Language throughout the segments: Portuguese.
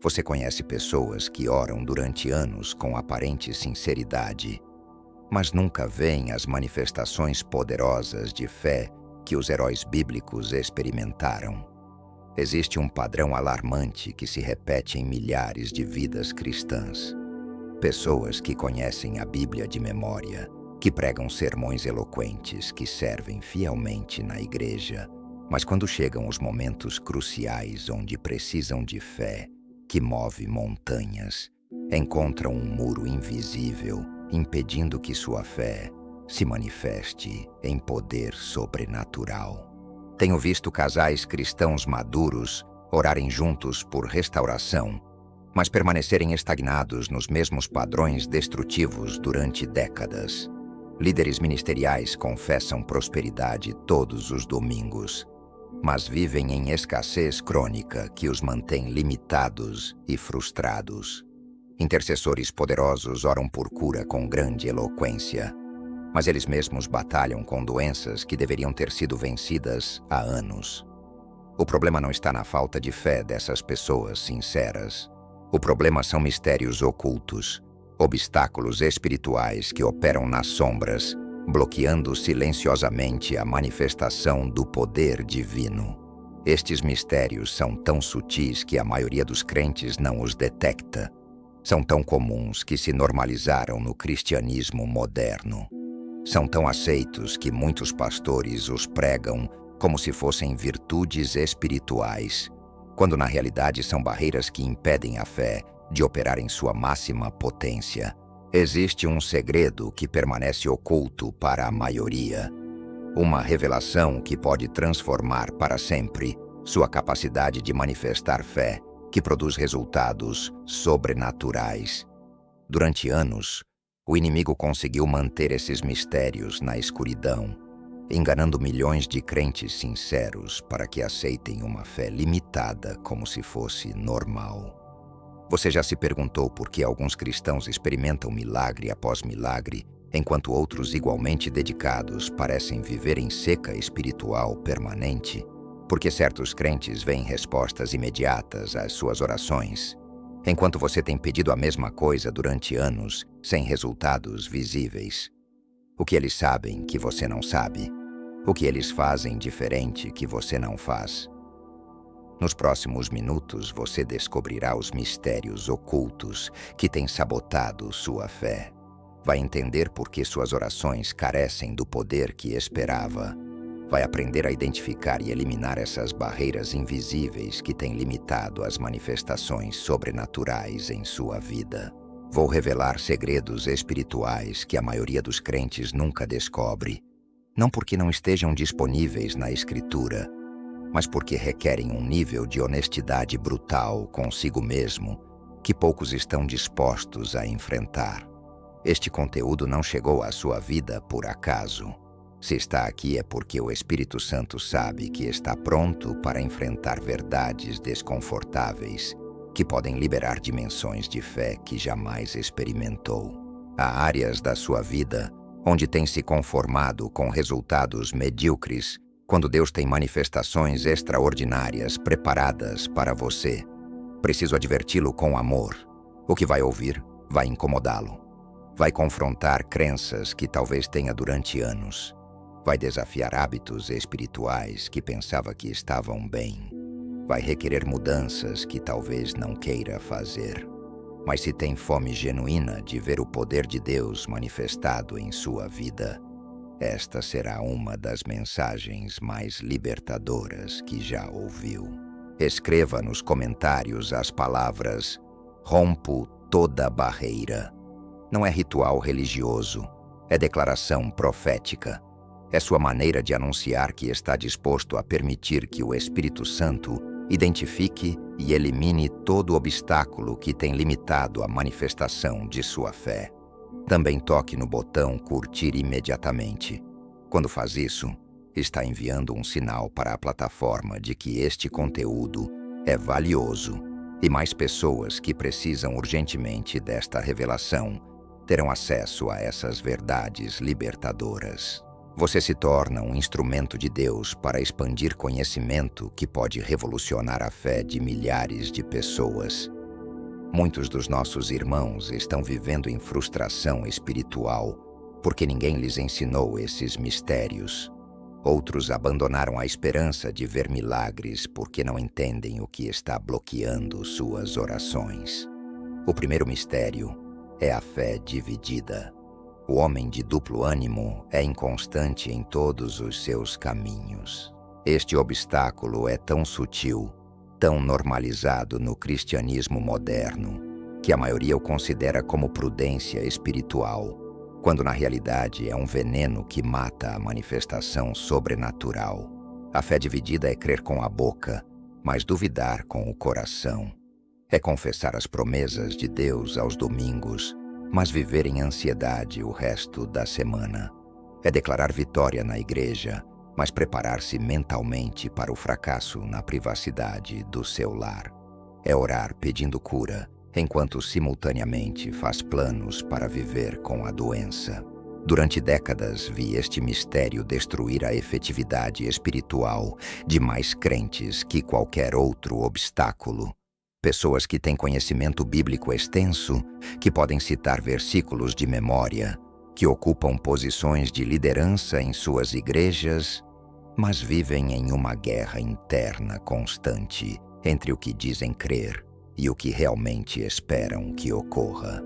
Você conhece pessoas que oram durante anos com aparente sinceridade, mas nunca veem as manifestações poderosas de fé que os heróis bíblicos experimentaram. Existe um padrão alarmante que se repete em milhares de vidas cristãs. Pessoas que conhecem a Bíblia de memória, que pregam sermões eloquentes, que servem fielmente na igreja, mas quando chegam os momentos cruciais onde precisam de fé, que move montanhas, encontram um muro invisível, impedindo que sua fé se manifeste em poder sobrenatural. Tenho visto casais cristãos maduros orarem juntos por restauração, mas permanecerem estagnados nos mesmos padrões destrutivos durante décadas. Líderes ministeriais confessam prosperidade todos os domingos, mas vivem em escassez crônica que os mantém limitados e frustrados. Intercessores poderosos oram por cura com grande eloquência, mas eles mesmos batalham com doenças que deveriam ter sido vencidas há anos. O problema não está na falta de fé dessas pessoas sinceras. O problema são mistérios ocultos, obstáculos espirituais que operam nas sombras, bloqueando silenciosamente a manifestação do poder divino. Estes mistérios são tão sutis que a maioria dos crentes não os detecta. São tão comuns que se normalizaram no cristianismo moderno. São tão aceitos que muitos pastores os pregam como se fossem virtudes espirituais, quando na realidade são barreiras que impedem a fé de operar em sua máxima potência. Existe um segredo que permanece oculto para a maioria. Uma revelação que pode transformar para sempre sua capacidade de manifestar fé, que produz resultados sobrenaturais. Durante anos, o inimigo conseguiu manter esses mistérios na escuridão, enganando milhões de crentes sinceros para que aceitem uma fé limitada como se fosse normal. Você já se perguntou por que alguns cristãos experimentam milagre após milagre, enquanto outros igualmente dedicados parecem viver em seca espiritual permanente? Por que certos crentes veem respostas imediatas às suas orações, enquanto você tem pedido a mesma coisa durante anos, sem resultados visíveis? O que eles sabem que você não sabe? O que eles fazem diferente que você não faz? Nos próximos minutos, você descobrirá os mistérios ocultos que têm sabotado sua fé. Vai entender por que suas orações carecem do poder que esperava. Vai aprender a identificar e eliminar essas barreiras invisíveis que têm limitado as manifestações sobrenaturais em sua vida. Vou revelar segredos espirituais que a maioria dos crentes nunca descobre, não porque não estejam disponíveis na Escritura, mas porque requerem um nível de honestidade brutal consigo mesmo que poucos estão dispostos a enfrentar. Este conteúdo não chegou à sua vida por acaso. Se está aqui é porque o Espírito Santo sabe que está pronto para enfrentar verdades desconfortáveis que podem liberar dimensões de fé que jamais experimentou. Há áreas da sua vida onde tem se conformado com resultados medíocres, quando Deus tem manifestações extraordinárias preparadas para você. Preciso adverti-lo com amor. O que vai ouvir vai incomodá-lo. Vai confrontar crenças que talvez tenha durante anos. Vai desafiar hábitos espirituais que pensava que estavam bem. Vai requerer mudanças que talvez não queira fazer. Mas se tem fome genuína de ver o poder de Deus manifestado em sua vida, esta será uma das mensagens mais libertadoras que já ouviu. Escreva nos comentários as palavras "Rompo toda barreira". Não é ritual religioso, é declaração profética. É sua maneira de anunciar que está disposto a permitir que o Espírito Santo identifique e elimine todo obstáculo que tem limitado a manifestação de sua fé. Também toque no botão curtir imediatamente. Quando faz isso, está enviando um sinal para a plataforma de que este conteúdo é valioso e mais pessoas que precisam urgentemente desta revelação terão acesso a essas verdades libertadoras. Você se torna um instrumento de Deus para expandir conhecimento que pode revolucionar a fé de milhares de pessoas. Muitos dos nossos irmãos estão vivendo em frustração espiritual porque ninguém lhes ensinou esses mistérios. Outros abandonaram a esperança de ver milagres porque não entendem o que está bloqueando suas orações. O primeiro mistério é a fé dividida. O homem de duplo ânimo é inconstante em todos os seus caminhos. Este obstáculo é tão sutil, tão normalizado no cristianismo moderno, que a maioria o considera como prudência espiritual, quando na realidade é um veneno que mata a manifestação sobrenatural. A fé dividida é crer com a boca, mas duvidar com o coração. É confessar as promessas de Deus aos domingos, mas viver em ansiedade o resto da semana. É declarar vitória na igreja, mas preparar-se mentalmente para o fracasso na privacidade do seu lar. É orar pedindo cura, enquanto simultaneamente faz planos para viver com a doença. Durante décadas vi este mistério destruir a efetividade espiritual de mais crentes que qualquer outro obstáculo. Pessoas que têm conhecimento bíblico extenso, que podem citar versículos de memória, que ocupam posições de liderança em suas igrejas, mas vivem em uma guerra interna constante entre o que dizem crer e o que realmente esperam que ocorra.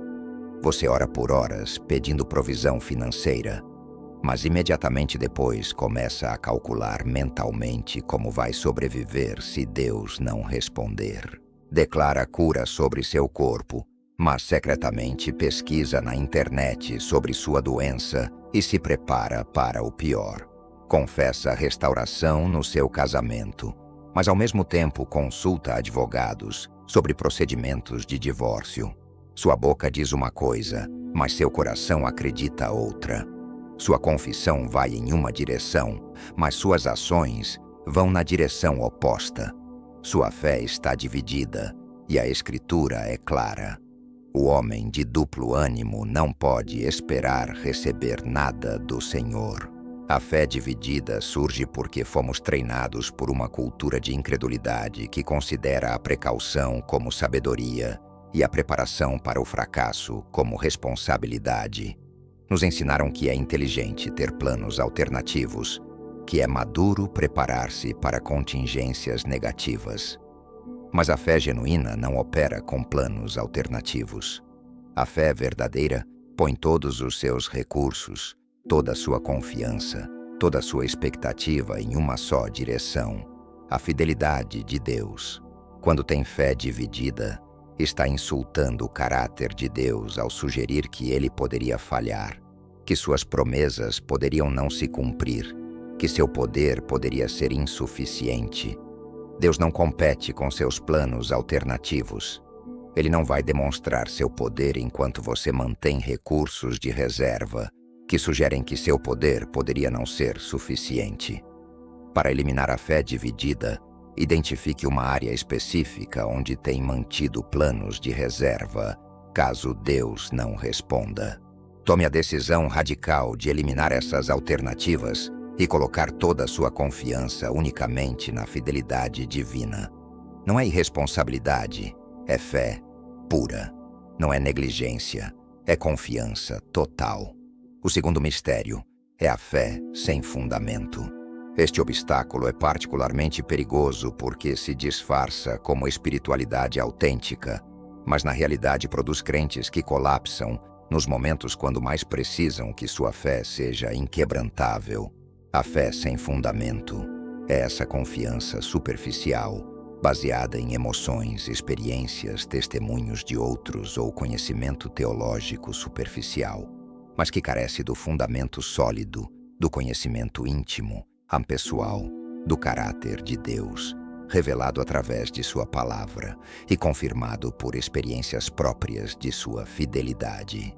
Você ora por horas pedindo provisão financeira, mas imediatamente depois começa a calcular mentalmente como vai sobreviver se Deus não responder. Declara cura sobre seu corpo, mas secretamente pesquisa na internet sobre sua doença e se prepara para o pior. Confessa restauração no seu casamento, mas ao mesmo tempo consulta advogados sobre procedimentos de divórcio. Sua boca diz uma coisa, mas seu coração acredita outra. Sua confissão vai em uma direção, mas suas ações vão na direção oposta. Sua fé está dividida e a Escritura é clara. O homem de duplo ânimo não pode esperar receber nada do Senhor. A fé dividida surge porque fomos treinados por uma cultura de incredulidade que considera a precaução como sabedoria e a preparação para o fracasso como responsabilidade. Nos ensinaram que é inteligente ter planos alternativos, que é maduro preparar-se para contingências negativas. Mas a fé genuína não opera com planos alternativos. A fé verdadeira põe todos os seus recursos, toda a sua confiança, toda a sua expectativa em uma só direção: a fidelidade de Deus. Quando tem fé dividida, está insultando o caráter de Deus ao sugerir que ele poderia falhar, que suas promessas poderiam não se cumprir, que seu poder poderia ser insuficiente. Deus não compete com seus planos alternativos. Ele não vai demonstrar seu poder enquanto você mantém recursos de reserva que sugerem que seu poder poderia não ser suficiente. Para eliminar a fé dividida, identifique uma área específica onde tem mantido planos de reserva, caso Deus não responda. Tome a decisão radical de eliminar essas alternativas e colocar toda a sua confiança unicamente na fidelidade divina. Não é irresponsabilidade, é fé pura. Não é negligência, é confiança total. O segundo mistério é a fé sem fundamento. Este obstáculo é particularmente perigoso porque se disfarça como espiritualidade autêntica, mas na realidade produz crentes que colapsam nos momentos quando mais precisam que sua fé seja inquebrantável. A fé sem fundamento é essa confiança superficial, baseada em emoções, experiências, testemunhos de outros ou conhecimento teológico superficial, mas que carece do fundamento sólido, do conhecimento íntimo, ampessoal, do caráter de Deus, revelado através de sua palavra e confirmado por experiências próprias de sua fidelidade.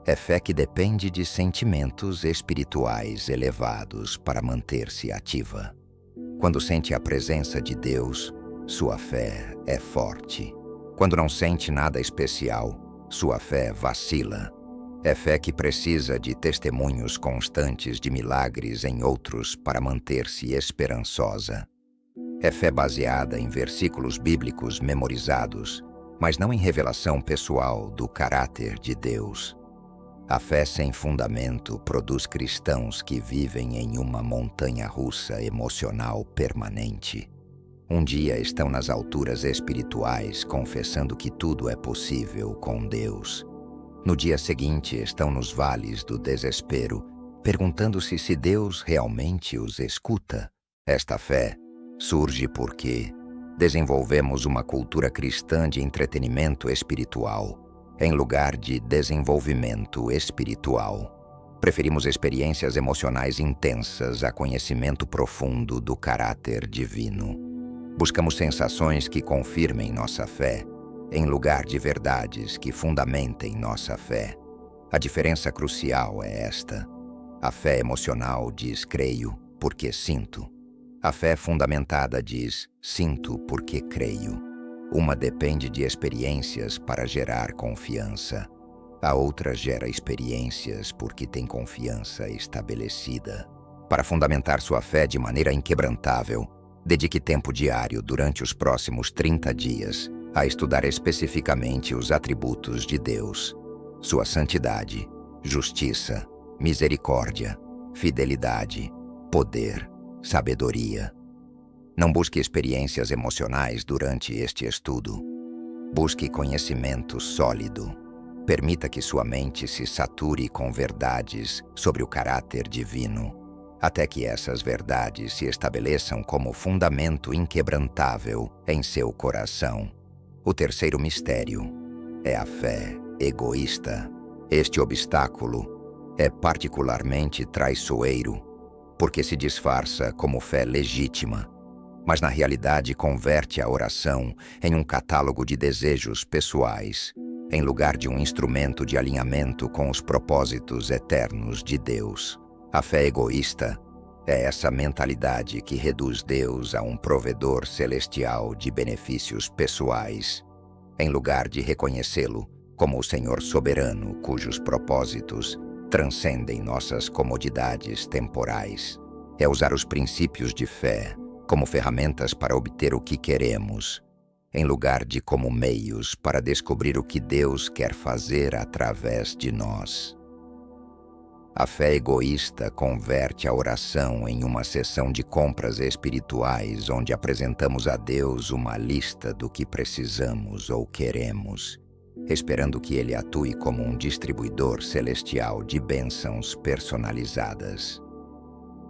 É fé que depende de sentimentos espirituais elevados para manter-se ativa. Quando sente a presença de Deus, sua fé é forte. Quando não sente nada especial, sua fé vacila. É fé que precisa de testemunhos constantes de milagres em outros para manter-se esperançosa. É fé baseada em versículos bíblicos memorizados mas não em revelação pessoal do caráter de Deus. A fé sem fundamento produz cristãos que vivem em uma montanha-russa emocional permanente. Um dia estão nas alturas espirituais, confessando que tudo é possível com Deus. No dia seguinte estão nos vales do desespero, perguntando-se se Deus realmente os escuta. Esta fé surge porque desenvolvemos uma cultura cristã de entretenimento espiritual, em lugar de desenvolvimento espiritual. Preferimos experiências emocionais intensas a conhecimento profundo do caráter divino. Buscamos sensações que confirmem nossa fé, em lugar de verdades que fundamentem nossa fé. A diferença crucial é esta. A fé emocional diz creio porque sinto. A fé fundamentada diz sinto porque creio. Uma depende de experiências para gerar confiança. A outra gera experiências porque tem confiança estabelecida. Para fundamentar sua fé de maneira inquebrantável, dedique tempo diário durante os próximos 30 dias a estudar especificamente os atributos de Deus, sua santidade, justiça, misericórdia, fidelidade, poder, sabedoria. Não busque experiências emocionais durante este estudo. Busque conhecimento sólido. Permita que sua mente se sature com verdades sobre o caráter divino, até que essas verdades se estabeleçam como fundamento inquebrantável em seu coração. O terceiro mistério é a fé egoísta. Este obstáculo é particularmente traiçoeiro, porque se disfarça como fé legítima, mas na realidade converte a oração em um catálogo de desejos pessoais, em lugar de um instrumento de alinhamento com os propósitos eternos de Deus. A fé egoísta é essa mentalidade que reduz Deus a um provedor celestial de benefícios pessoais, em lugar de reconhecê-lo como o Senhor soberano cujos propósitos transcendem nossas comodidades temporais. É usar os princípios de fé como ferramentas para obter o que queremos, em lugar de como meios para descobrir o que Deus quer fazer através de nós. A fé egoísta converte a oração em uma sessão de compras espirituais onde apresentamos a Deus uma lista do que precisamos ou queremos, esperando que Ele atue como um distribuidor celestial de bênçãos personalizadas.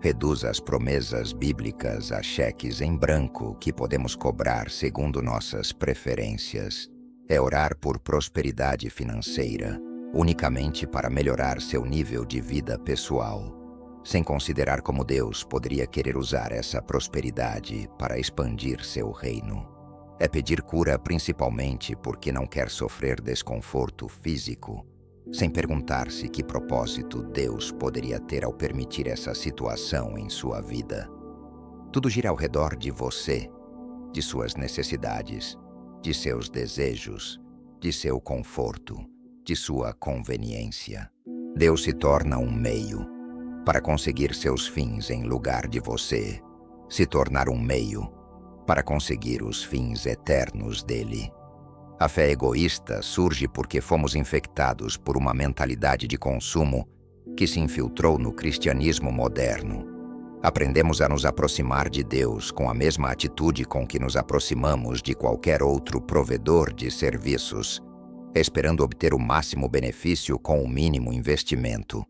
Reduz as promessas bíblicas a cheques em branco que podemos cobrar segundo nossas preferências. É orar por prosperidade financeira unicamente para melhorar seu nível de vida pessoal, sem considerar como Deus poderia querer usar essa prosperidade para expandir seu reino. É pedir cura principalmente porque não quer sofrer desconforto físico, sem perguntar-se que propósito Deus poderia ter ao permitir essa situação em sua vida. Tudo gira ao redor de você, de suas necessidades, de seus desejos, de seu conforto, de sua conveniência. Deus se torna um meio para conseguir seus fins em lugar de você se tornar um meio para conseguir os fins eternos dele. A fé egoísta surge porque fomos infectados por uma mentalidade de consumo que se infiltrou no cristianismo moderno. Aprendemos a nos aproximar de Deus com a mesma atitude com que nos aproximamos de qualquer outro provedor de serviços, esperando obter o máximo benefício com o mínimo investimento.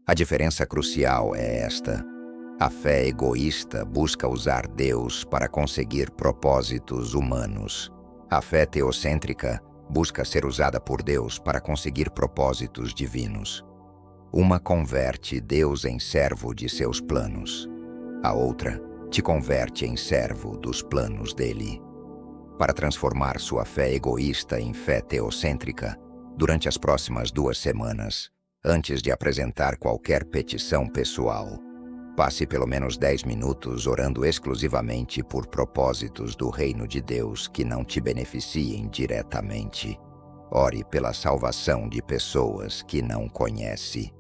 A diferença crucial é esta. A fé egoísta busca usar Deus para conseguir propósitos humanos. A fé teocêntrica busca ser usada por Deus para conseguir propósitos divinos. Uma converte Deus em servo de seus planos. A outra te converte em servo dos planos dele. Para transformar sua fé egoísta em fé teocêntrica, durante as próximas 2 semanas, antes de apresentar qualquer petição pessoal, passe pelo menos 10 minutos orando exclusivamente por propósitos do reino de Deus que não te beneficiem diretamente. Ore pela salvação de pessoas que não conhece.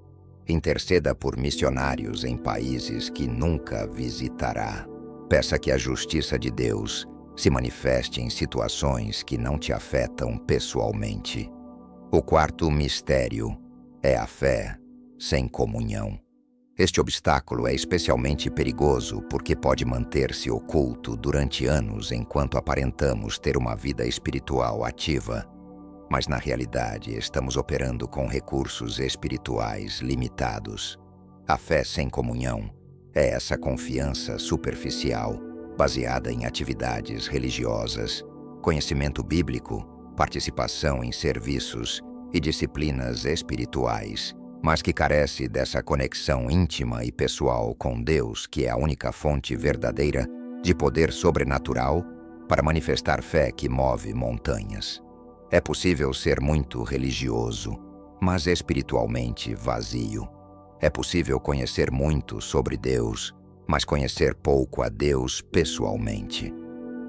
Interceda por missionários em países que nunca visitará. Peça que a justiça de Deus se manifeste em situações que não te afetam pessoalmente. O quarto mistério é a fé sem comunhão. Este obstáculo é especialmente perigoso porque pode manter-se oculto durante anos enquanto aparentamos ter uma vida espiritual ativa, mas na realidade estamos operando com recursos espirituais limitados. A fé sem comunhão é essa confiança superficial, baseada em atividades religiosas, conhecimento bíblico, participação em serviços e disciplinas espirituais, mas que carece dessa conexão íntima e pessoal com Deus, que é a única fonte verdadeira de poder sobrenatural para manifestar fé que move montanhas. É possível ser muito religioso, mas espiritualmente vazio. É possível conhecer muito sobre Deus, mas conhecer pouco a Deus pessoalmente.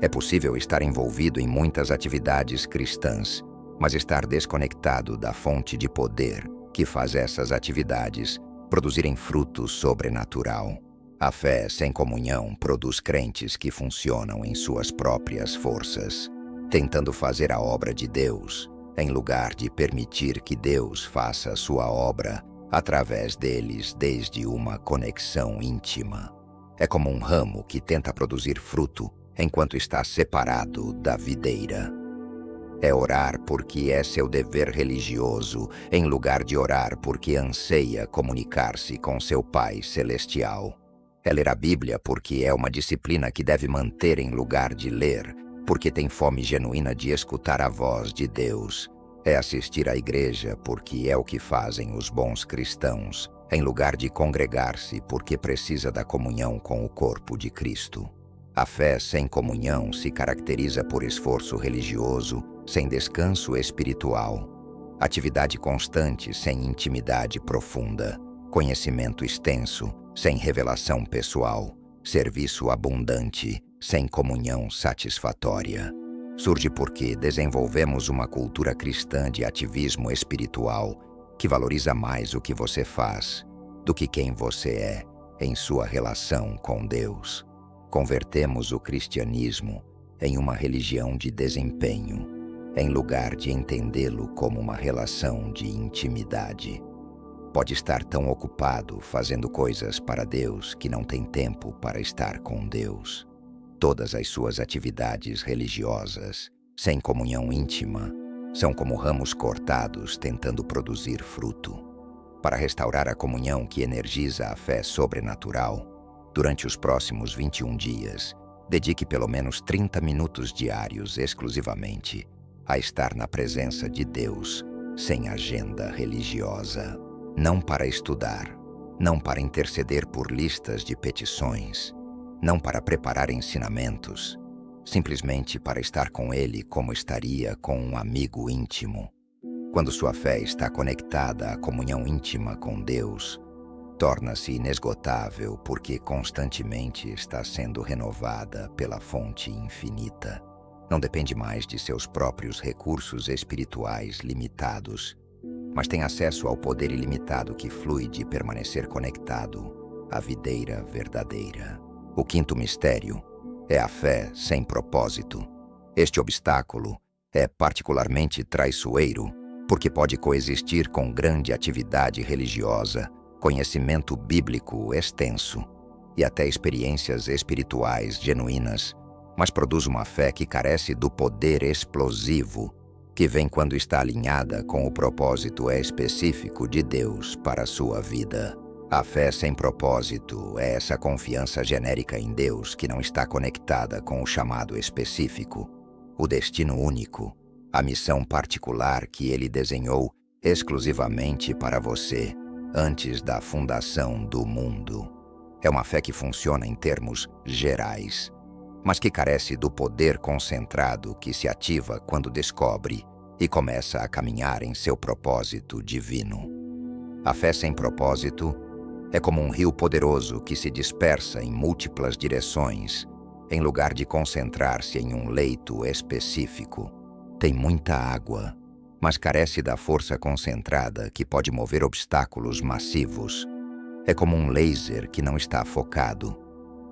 É possível estar envolvido em muitas atividades cristãs, mas estar desconectado da fonte de poder que faz essas atividades produzirem fruto sobrenatural. A fé sem comunhão produz crentes que funcionam em suas próprias forças, tentando fazer a obra de Deus, em lugar de permitir que Deus faça a sua obra através deles desde uma conexão íntima. É como um ramo que tenta produzir fruto enquanto está separado da videira. É orar porque é seu dever religioso, em lugar de orar porque anseia comunicar-se com seu Pai Celestial. É ler a Bíblia porque é uma disciplina que deve manter em lugar de ler, porque tem fome genuína de escutar a voz de Deus. É assistir à igreja porque é o que fazem os bons cristãos, em lugar de congregar-se porque precisa da comunhão com o corpo de Cristo. A fé sem comunhão se caracteriza por esforço religioso, sem descanso espiritual, atividade constante sem intimidade profunda, conhecimento extenso sem revelação pessoal, serviço abundante sem comunhão satisfatória. Surge porque desenvolvemos uma cultura cristã de ativismo espiritual que valoriza mais o que você faz do que quem você é em sua relação com Deus. Convertemos o cristianismo em uma religião de desempenho, em lugar de entendê-lo como uma relação de intimidade. Pode estar tão ocupado fazendo coisas para Deus que não tem tempo para estar com Deus. Todas as suas atividades religiosas, sem comunhão íntima, são como ramos cortados tentando produzir fruto. Para restaurar a comunhão que energiza a fé sobrenatural, durante os próximos 21 dias, dedique pelo menos 30 minutos diários exclusivamente a estar na presença de Deus, sem agenda religiosa. Não para estudar, não para interceder por listas de petições, não para preparar ensinamentos, simplesmente para estar com Ele como estaria com um amigo íntimo. Quando sua fé está conectada à comunhão íntima com Deus, torna-se inesgotável porque constantemente está sendo renovada pela fonte infinita. Não depende mais de seus próprios recursos espirituais limitados, mas tem acesso ao poder ilimitado que flui de permanecer conectado à videira verdadeira. O quinto mistério é a fé sem propósito. Este obstáculo é particularmente traiçoeiro porque pode coexistir com grande atividade religiosa, conhecimento bíblico extenso e até experiências espirituais genuínas, mas produz uma fé que carece do poder explosivo que vem quando está alinhada com o propósito específico de Deus para a sua vida. A fé sem propósito é essa confiança genérica em Deus que não está conectada com o chamado específico, o destino único, a missão particular que Ele desenhou exclusivamente para você antes da fundação do mundo. É uma fé que funciona em termos gerais, mas que carece do poder concentrado que se ativa quando descobre e começa a caminhar em seu propósito divino. A fé sem propósito é como um rio poderoso que se dispersa em múltiplas direções, em lugar de concentrar-se em um leito específico. Tem muita água, mas carece da força concentrada que pode mover obstáculos massivos. É como um laser que não está focado.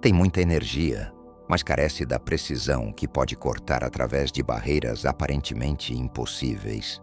Tem muita energia, mas carece da precisão que pode cortar através de barreiras aparentemente impossíveis.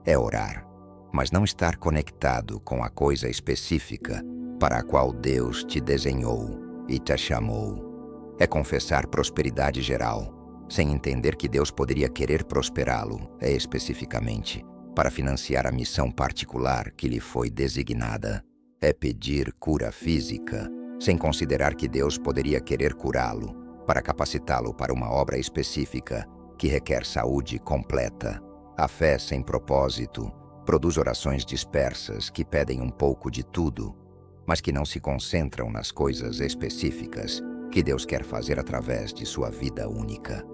É orar, mas não estar conectado com a coisa específica para a qual Deus te desenhou e te chamou. É confessar prosperidade geral, sem entender que Deus poderia querer prosperá-lo, especificamente, para financiar a missão particular que lhe foi designada. É pedir cura física, sem considerar que Deus poderia querer curá-lo, para capacitá-lo para uma obra específica que requer saúde completa. A fé sem propósito produz orações dispersas que pedem um pouco de tudo, mas que não se concentram nas coisas específicas que Deus quer fazer através de sua vida única.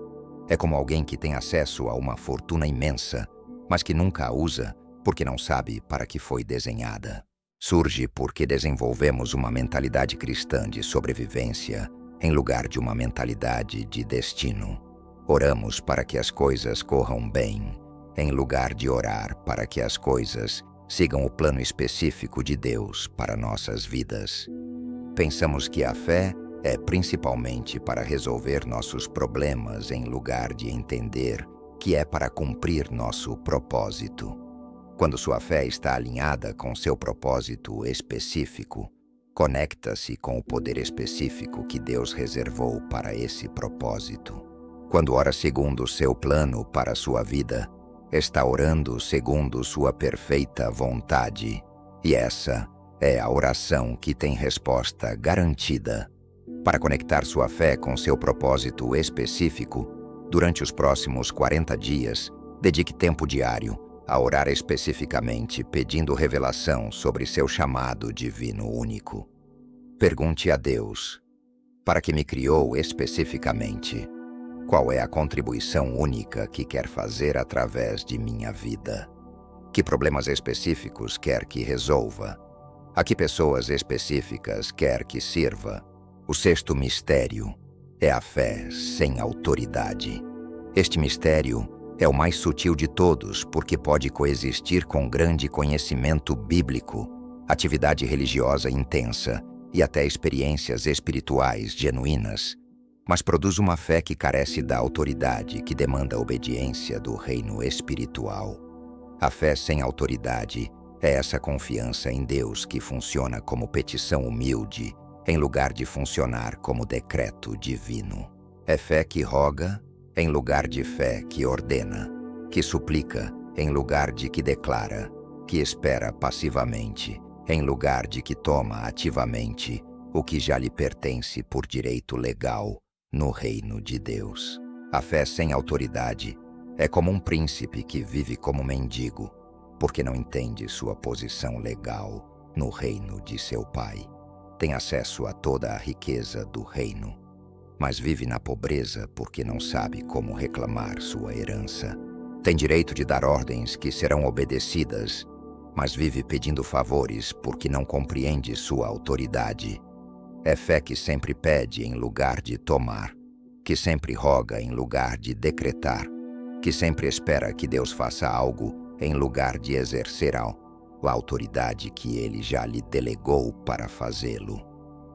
É como alguém que tem acesso a uma fortuna imensa, mas que nunca a usa porque não sabe para que foi desenhada. Surge porque desenvolvemos uma mentalidade cristã de sobrevivência em lugar de uma mentalidade de destino. Oramos para que as coisas corram bem, em lugar de orar para que as coisas sigam o plano específico de Deus para nossas vidas. Pensamos que a fé é principalmente para resolver nossos problemas em lugar de entender que é para cumprir nosso propósito. Quando sua fé está alinhada com seu propósito específico, conecta-se com o poder específico que Deus reservou para esse propósito. Quando ora segundo seu plano para sua vida, está orando segundo sua perfeita vontade, e essa é a oração que tem resposta garantida. Para conectar sua fé com seu propósito específico, durante os próximos 40 dias, dedique tempo diário a orar especificamente pedindo revelação sobre seu chamado divino único. Pergunte a Deus, para que me criou especificamente, qual é a contribuição única que quer fazer através de minha vida? Que problemas específicos quer que resolva? A que pessoas específicas quer que sirva? O sexto mistério é a fé sem autoridade. Este mistério é o mais sutil de todos porque pode coexistir com grande conhecimento bíblico, atividade religiosa intensa e até experiências espirituais genuínas, mas produz uma fé que carece da autoridade que demanda a obediência do reino espiritual. A fé sem autoridade é essa confiança em Deus que funciona como petição humilde em lugar de funcionar como decreto divino. É fé que roga em lugar de fé que ordena, que suplica em lugar de que declara, que espera passivamente em lugar de que toma ativamente o que já lhe pertence por direito legal no reino de Deus. A fé sem autoridade é como um príncipe que vive como mendigo, porque não entende sua posição legal no reino de seu pai. Tem acesso a toda a riqueza do reino, mas vive na pobreza porque não sabe como reclamar sua herança. Tem direito de dar ordens que serão obedecidas, mas vive pedindo favores porque não compreende sua autoridade. É fé que sempre pede em lugar de tomar, que sempre roga em lugar de decretar, que sempre espera que Deus faça algo em lugar de exercer a autoridade que Ele já lhe delegou para fazê-lo.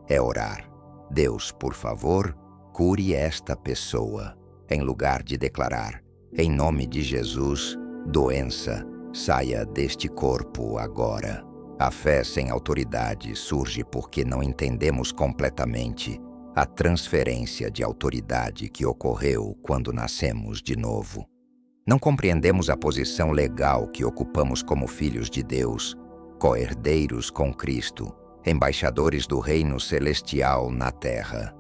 É orar: Deus, por favor, cure esta pessoa, em lugar de declarar: em nome de Jesus, doença, saia deste corpo agora. A fé sem autoridade surge porque não entendemos completamente a transferência de autoridade que ocorreu quando nascemos de novo. Não compreendemos a posição legal que ocupamos como filhos de Deus, co-herdeiros com Cristo, embaixadores do reino celestial na terra.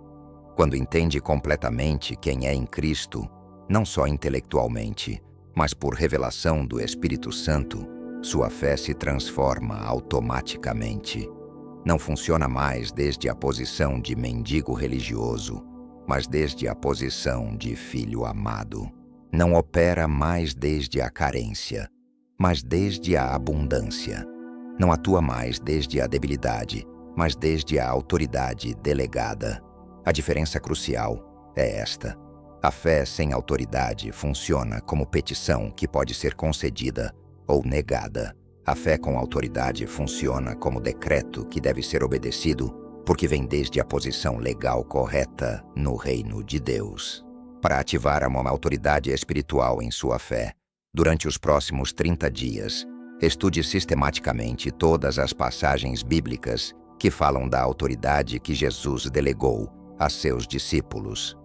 Quando entende completamente quem é em Cristo, não só intelectualmente, mas por revelação do Espírito Santo, sua fé se transforma automaticamente. Não funciona mais desde a posição de mendigo religioso, mas desde a posição de filho amado. Não opera mais desde a carência, mas desde a abundância. Não atua mais desde a debilidade, mas desde a autoridade delegada. A diferença crucial é esta: a fé sem autoridade funciona como petição que pode ser concedida ou negada. A fé com autoridade funciona como decreto que deve ser obedecido porque vem desde a posição legal correta no reino de Deus. Para ativar uma autoridade espiritual em sua fé, durante os próximos 30 dias, estude sistematicamente todas as passagens bíblicas que falam da autoridade que Jesus delegou a seus discípulos.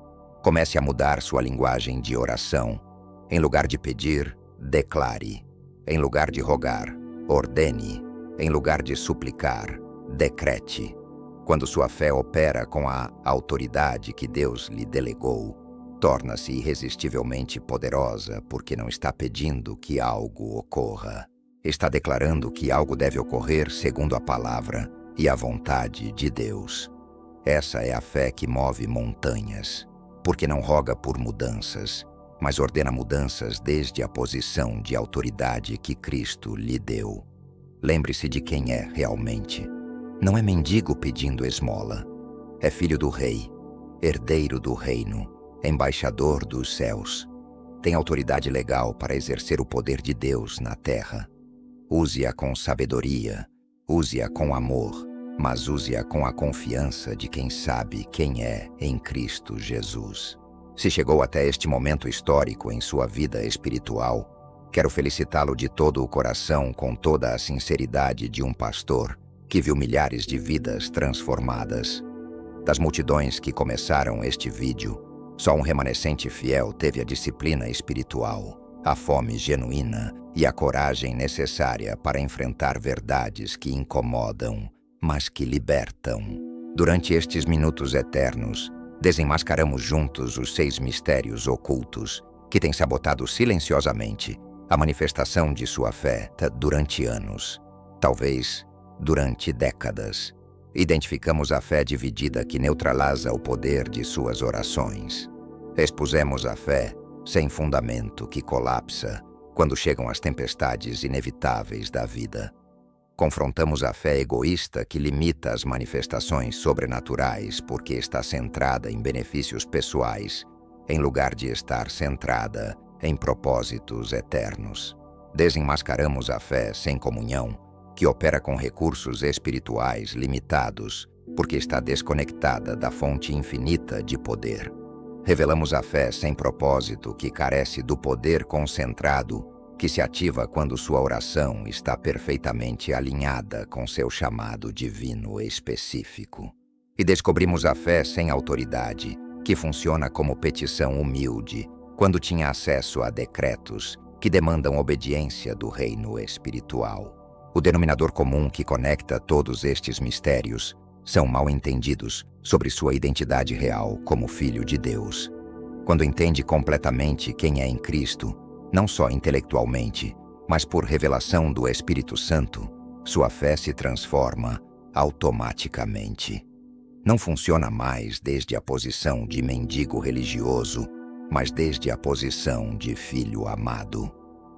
Comece a mudar sua linguagem de oração. Em lugar de pedir, declare. Em lugar de rogar, ordene. Em lugar de suplicar, decrete. Quando sua fé opera com a autoridade que Deus lhe delegou, torna-se irresistivelmente poderosa porque não está pedindo que algo ocorra. Está declarando que algo deve ocorrer segundo a palavra e a vontade de Deus. Essa é a fé que move montanhas, porque não roga por mudanças, mas ordena mudanças desde a posição de autoridade que Cristo lhe deu. Lembre-se de quem é realmente. Não é mendigo pedindo esmola. É filho do rei, herdeiro do reino, embaixador dos céus. Tem autoridade legal para exercer o poder de Deus na terra. Use-a com sabedoria, use-a com amor, mas use-a com a confiança de quem sabe quem é em Cristo Jesus. Se chegou até este momento histórico em sua vida espiritual, quero felicitá-lo de todo o coração com toda a sinceridade de um pastor que viu milhares de vidas transformadas. Das multidões que começaram este vídeo, só um remanescente fiel teve a disciplina espiritual, a fome genuína e a coragem necessária para enfrentar verdades que incomodam, mas que libertam. Durante estes minutos eternos, desenmascaramos juntos os 6 mistérios ocultos que têm sabotado silenciosamente a manifestação de sua fé durante anos, talvez durante décadas. Identificamos a fé dividida que neutraliza o poder de suas orações. Expusemos a fé sem fundamento que colapsa quando chegam as tempestades inevitáveis da vida. Confrontamos a fé egoísta que limita as manifestações sobrenaturais porque está centrada em benefícios pessoais, em lugar de estar centrada em propósitos eternos. Desenmascaramos a fé sem comunhão, que opera com recursos espirituais limitados porque está desconectada da fonte infinita de poder. Revelamos a fé sem propósito que carece do poder concentrado que se ativa quando sua oração está perfeitamente alinhada com seu chamado divino específico. E descobrimos a fé sem autoridade, que funciona como petição humilde, quando tinha acesso a decretos que demandam obediência do reino espiritual. O denominador comum que conecta todos estes mistérios são mal-entendidos sobre sua identidade real como filho de Deus. Quando entende completamente quem é em Cristo, não só intelectualmente, mas por revelação do Espírito Santo, sua fé se transforma automaticamente. Não funciona mais desde a posição de mendigo religioso, mas desde a posição de filho amado.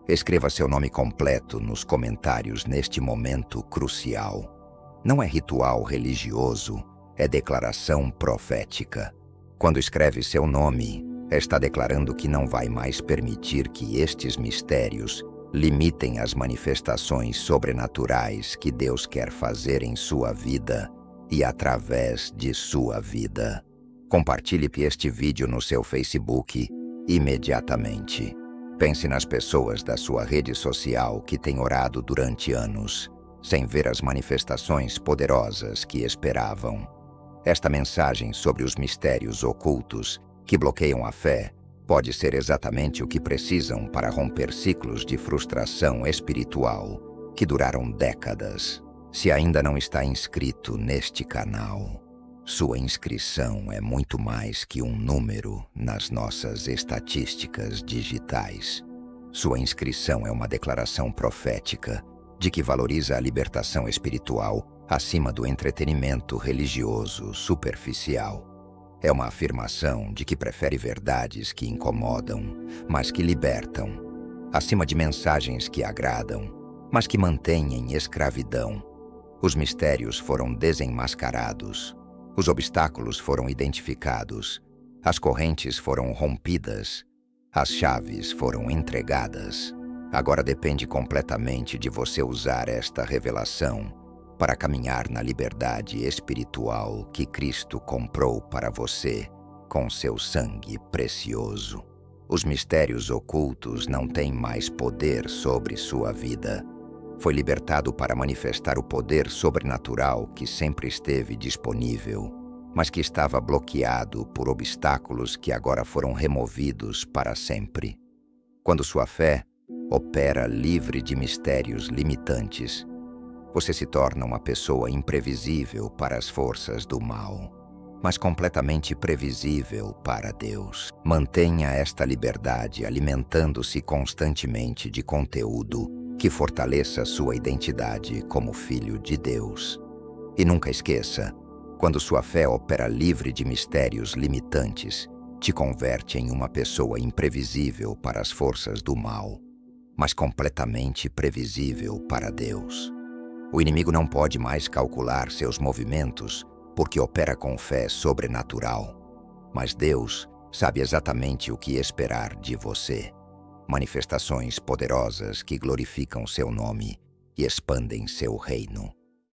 Escreva seu nome completo nos comentários neste momento crucial. Não é ritual religioso, é declaração profética. Quando escreve seu nome, está declarando que não vai mais permitir que estes mistérios limitem as manifestações sobrenaturais que Deus quer fazer em sua vida e através de sua vida. Compartilhe este vídeo no seu Facebook imediatamente. Pense nas pessoas da sua rede social que têm orado durante anos, sem ver as manifestações poderosas que esperavam. Esta mensagem sobre os mistérios ocultos que bloqueiam a fé pode ser exatamente o que precisam para romper ciclos de frustração espiritual que duraram décadas. Se ainda não está inscrito neste canal, sua inscrição é muito mais que um número nas nossas estatísticas digitais. Sua inscrição é uma declaração profética de que valoriza a libertação espiritual acima do entretenimento religioso superficial. É uma afirmação de que prefere verdades que incomodam, mas que libertam, acima de mensagens que agradam, mas que mantêm em escravidão. Os mistérios foram desenmascarados, os obstáculos foram identificados, as correntes foram rompidas, as chaves foram entregadas. Agora depende completamente de você usar esta revelação para caminhar na liberdade espiritual que Cristo comprou para você com seu sangue precioso. Os mistérios ocultos não têm mais poder sobre sua vida. Foi libertado para manifestar o poder sobrenatural que sempre esteve disponível, mas que estava bloqueado por obstáculos que agora foram removidos para sempre. Quando sua fé opera livre de mistérios limitantes, você se torna uma pessoa imprevisível para as forças do mal, mas completamente previsível para Deus. Mantenha esta liberdade alimentando-se constantemente de conteúdo que fortaleça sua identidade como filho de Deus. E nunca esqueça, quando sua fé opera livre de mistérios limitantes, te converte em uma pessoa imprevisível para as forças do mal, mas completamente previsível para Deus. O inimigo não pode mais calcular seus movimentos porque opera com fé sobrenatural. Mas Deus sabe exatamente o que esperar de você. Manifestações poderosas que glorificam seu nome e expandem seu reino.